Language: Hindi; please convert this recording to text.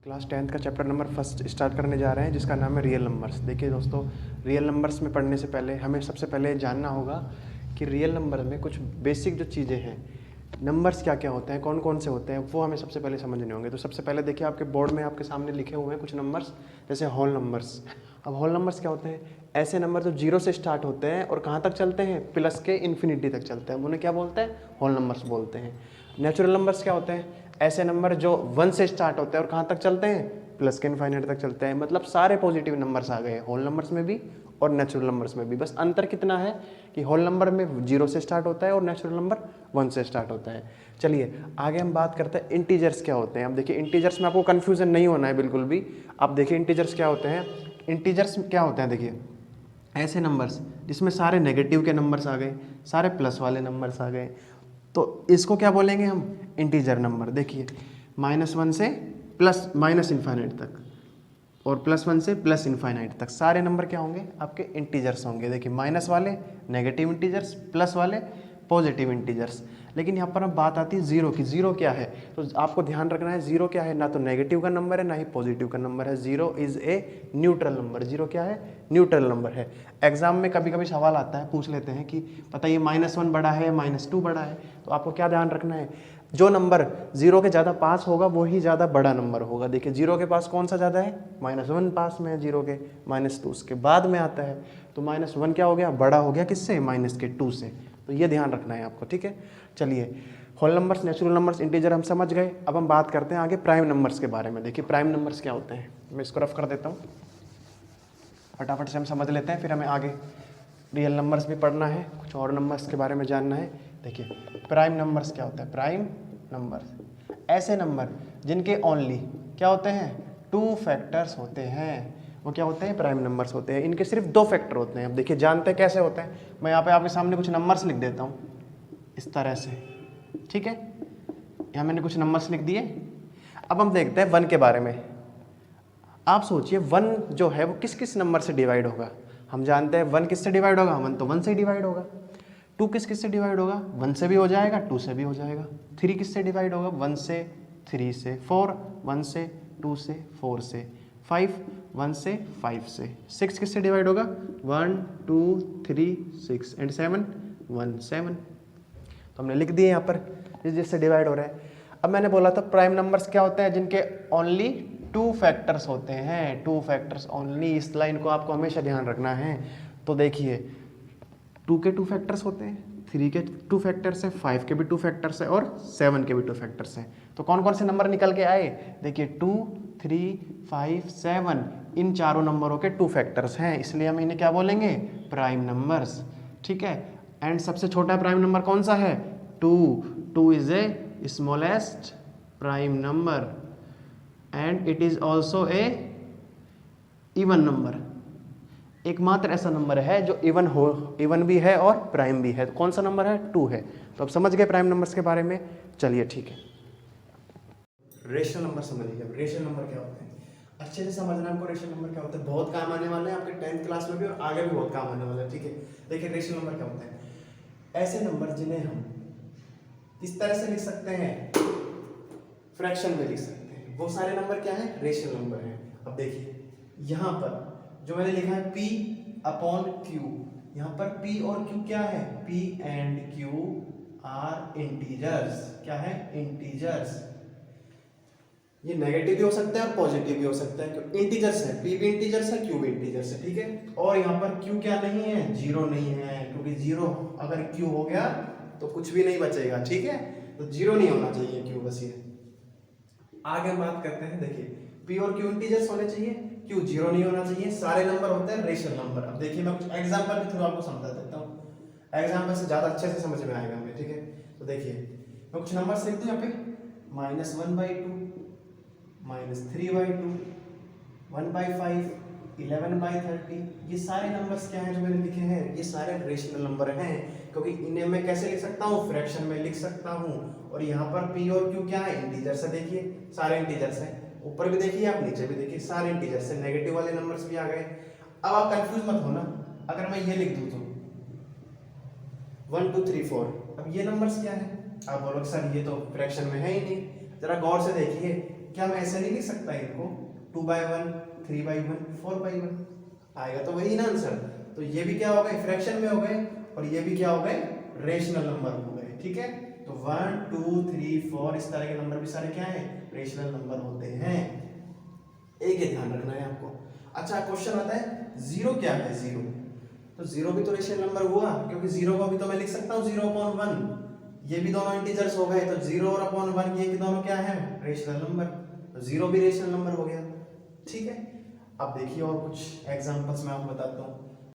क्लास 10th का चैप्टर नंबर फर्स्ट स्टार्ट करने जा रहे हैं, जिसका नाम है रियल नंबर्स। देखिए दोस्तों, रियल नंबर्स में पढ़ने से पहले हमें सबसे पहले जानना होगा कि रियल नंबर में कुछ बेसिक जो चीज़ें हैं, नंबर्स क्या क्या होते हैं, कौन कौन से होते हैं, वो हमें सबसे पहले समझने होंगे। तो सबसे पहले देखिए, आपके बोर्ड में आपके सामने लिखे हुए हैं कुछ नंबर्स, जैसे होल नंबर्स। अब होल नंबर्स क्या होते हैं? ऐसे नंबर जो जीरो से स्टार्ट होते हैं और कहाँ तक चलते हैं? प्लस के इन्फिनिटी तक चलते हैं, उन्हें क्या बोलते हैं? होल नंबर्स बोलते हैं। नेचुरल नंबर्स क्या होते हैं? ऐसे नंबर जो वन से स्टार्ट होते हैं और कहाँ तक चलते हैं? प्लस के इनफाइनाइट तक चलते हैं। मतलब सारे पॉजिटिव नंबर्स आ गए, होल नंबर्स में भी और नेचुरल नंबर्स में भी। बस अंतर कितना है कि होल नंबर में जीरो से स्टार्ट होता है और नेचुरल नंबर वन से स्टार्ट होता है। चलिए आगे हम बात करते हैं इंटीजर्स क्या होते हैं। अब देखिए, इंटीजर्स में आपको कन्फ्यूजन नहीं होना है बिल्कुल भी। आप देखिए इंटीजर्स क्या होते हैं। इंटीजर्स क्या होते हैं? देखिए, ऐसे नंबर्स जिसमें सारे नेगेटिव के नंबर्स आ गए, सारे प्लस वाले नंबर्स आ गए, तो इसको क्या बोलेंगे हम? Integer number. देखिए, -1 से प्लस माइनस इन्फाइनाइट तक और +1 से प्लस इन्फाइनाइट तक सारे नंबर क्या होंगे? आपके इंटीजर्स होंगे। देखिए, माइनस वाले नेगेटिव इंटीजर्स, प्लस वाले पॉजिटिव इंटीजर्स। लेकिन यहाँ पर अब बात आती है जीरो की। जीरो क्या है? तो आपको ध्यान रखना है, जीरो क्या है? ना तो नेगेटिव का नंबर है, ना ही पॉजिटिव का नंबर है। Zero is a neutral number. Zero क्या है? न्यूट्रल नंबर है। एग्जाम में कभी कभी सवाल आता है, पूछ लेते हैं कि बताइए -1 बड़ा है या -2 बड़ा है। तो आपको क्या ध्यान रखना है? जो नंबर जीरो के ज़्यादा पास होगा वो ही ज़्यादा बड़ा नंबर होगा। देखिए, जीरो के पास कौन सा ज़्यादा है? -1 पास में है जीरो के, -2 उसके बाद में आता है। तो -1 क्या हो गया? बड़ा हो गया किससे? -2 से। तो ये ध्यान रखना है आपको, ठीक है। चलिए, whole numbers, natural numbers, integer हम समझ गए। अब हम बात करते हैं आगे प्राइम नंबर्स के बारे में। देखिए, प्राइम नंबर्स क्या होते हैं, मैं इसको रफ कर देता हूँ, फटाफट से हम समझ लेते हैं, फिर हमें आगे रियल नंबर्स भी पढ़ना है, कुछ और नंबर्स के बारे में जानना है। देखिए, प्राइम नंबर्स क्या होता है? प्राइम नंबर्स ऐसे नंबर जिनके ओनली क्या होते हैं? 2 फैक्टर्स होते हैं, वो क्या होते हैं? प्राइम नंबर्स होते हैं। इनके सिर्फ 2 फैक्टर होते हैं। अब देखिए, जानते हैं कैसे होते हैं? मैं यहाँ पे आपके सामने कुछ नंबर्स लिख देता हूँ इस तरह से, ठीक है। यहाँ मैंने कुछ नंबर्स लिख दिए। अब हम देखते हैं 1 के बारे में। आप सोचिए, 1 जो है वो किस किस नंबर से डिवाइड होगा? हम जानते हैं 1 किससे डिवाइड होगा? 1 तो 1 से डिवाइड होगा। 2 किस किस से डिवाइड होगा? 1 से भी हो जाएगा, 2 से भी हो जाएगा। 3 किससे डिवाइड होगा? 1 से, 3 से। 4 1 से, 2 से, 4 से। 5 1 से, 5 से। 6 किससे डिवाइड होगा? 1 2 3 6 एंड 7 1 7। तो हमने लिख दिए यहाँ पर जिससे डिवाइड हो रहा है। अब मैंने बोला था प्राइम नंबर्स क्या होते हैं? जिनके ओनली 2 फैक्टर्स होते हैं, 2 फैक्टर्स ओनली। इस लाइन को आपको हमेशा ध्यान रखना है। तो देखिए, 2 के 2 फैक्टर्स होते हैं, 3 के 2 फैक्टर्स हैं, 5 के भी 2 फैक्टर्स हैं और 7 के भी 2 फैक्टर्स हैं। तो कौन कौन से नंबर निकल के आए? देखिए, 2 3 5 7, इन चारों नंबरों के 2 फैक्टर्स हैं, इसलिए हम इन्हें क्या बोलेंगे? प्राइम नंबर्स, ठीक है। एंड सबसे छोटा प्राइम नंबर कौन सा है? 2। 2 is a smallest prime number and it is also a even number. एकमात्र ऐसा नंबर है जो इवन भी है और प्राइम भी है। तो कौन सा नंबर है? 2 है। तो अब समझ गए प्राइम नंबर्स के बारे में। चलिए, ठीक है। रेशनल नंबर समझिए। अब रेशनल नंबर क्या होते हैं, अच्छे से समझना हमको। रेशनल नंबर क्या होता है, बहुत काम आने वाला है आपके 10th क्लास में भी और आगे भी बहुत काम आने वाला है, ठीक है। देखिए, रेशनल नंबर क्या होते हैं? ऐसे नंबर जिन्हें हम इस तरह से लिख सकते हैं, फ्रैक्शन में लिख सकते हैं, वो सारे नंबर क्या है? रेशनल नंबर है। अब देखिए, यहाँ पर जो मैंने लिखा है P/Q, यहाँ पर P और Q क्या है? P and Q are integers. क्या है? इंटीजर्स। ये नेगेटिव भी हो सकता है और पॉजिटिव भी हो सकता है, क्योंकि इंटीजर्स है। P भी इंटीजर्स है, Q भी इंटीजर्स है, ठीक है। और यहाँ पर Q क्या नहीं है? जीरो नहीं है, क्योंकि जीरो अगर Q हो गया तो कुछ भी नहीं बचेगा, ठीक है। तो जीरो नहीं होना चाहिए Q, बस ये। आगे हम बात करते हैं। देखिए, P और Q इंटीजर्स होने चाहिए, Q जीरो नहीं होना चाहिए। सारे नंबर होते हैं रेशनल नंबर। अब देखिए, मैं कुछ एग्जांपल भी थोड़ा आपको समझा देता हूँ, एग्जांपल से ज्यादा अच्छे से समझ में आएगा हमें, ठीक है। तो देखिए, मैं कुछ नंबर्स लिख दूं यहाँ पे, -1/2, -3/2, 1/5, 11/30। ये सारे नंबर्स क्या हैं जो मैंने लिखे हैं? ये सारे रेशनल नंबर हैं, क्योंकि इन्हें मैं कैसे लिख सकता हूँ? फ्रैक्शन में लिख सकता हूँ। और यहाँ पर P और Q क्या है? इंटीजर्स है। देखिए, सारे इंटीजर्स हैं। ऊपर भी देखिए, आप नीचे भी देखिए, सारे इंटीजर्स हैं। नेगेटिव वाले नंबर्स भी आ गए। अब आप कंफ्यूज मत होना, अगर मैं ये लिख दूँ तो 1 2 3 4, अब ये नंबर्स क्या है? आप बोलोगे सर ये तो फ्रैक्शन में है ही नहीं। जरा गौर से देखिए, क्या मैं ऐसे नहीं लिख सकता इनको 2/1, 3/1, 4/1 आएगा तो वही ना आंसर। तो ये भी क्या हो गए, फ्रैक्शन में हो गए, और ये भी क्या हो गए, रेशनल नंबर हो गए। ठीक है, तो 1 2 3 4 इस तरह के नंबर भी सारे क्या है, रेशनल नंबर होते हैं। एक ये ध्यान रखना है आपको। अच्छा क्वेश्चन आता है जीरो क्या है, जीरो, तो जीरो भी तो रेशनल नंबर हुआ, क्योंकि जीरो को भी तो मैं लिख सकता हूँ 0/1, ये भी दोनों इंटीजर्स हो गए, तो 0 और अपॉन 1 ये दोनों क्या है, रेशनल नंबर, तो जीरो भी रेशनल नंबर हो गया। ठीक है, अब देखिए और कुछ एग्जांपल्स मैं आपको बताता हूँ।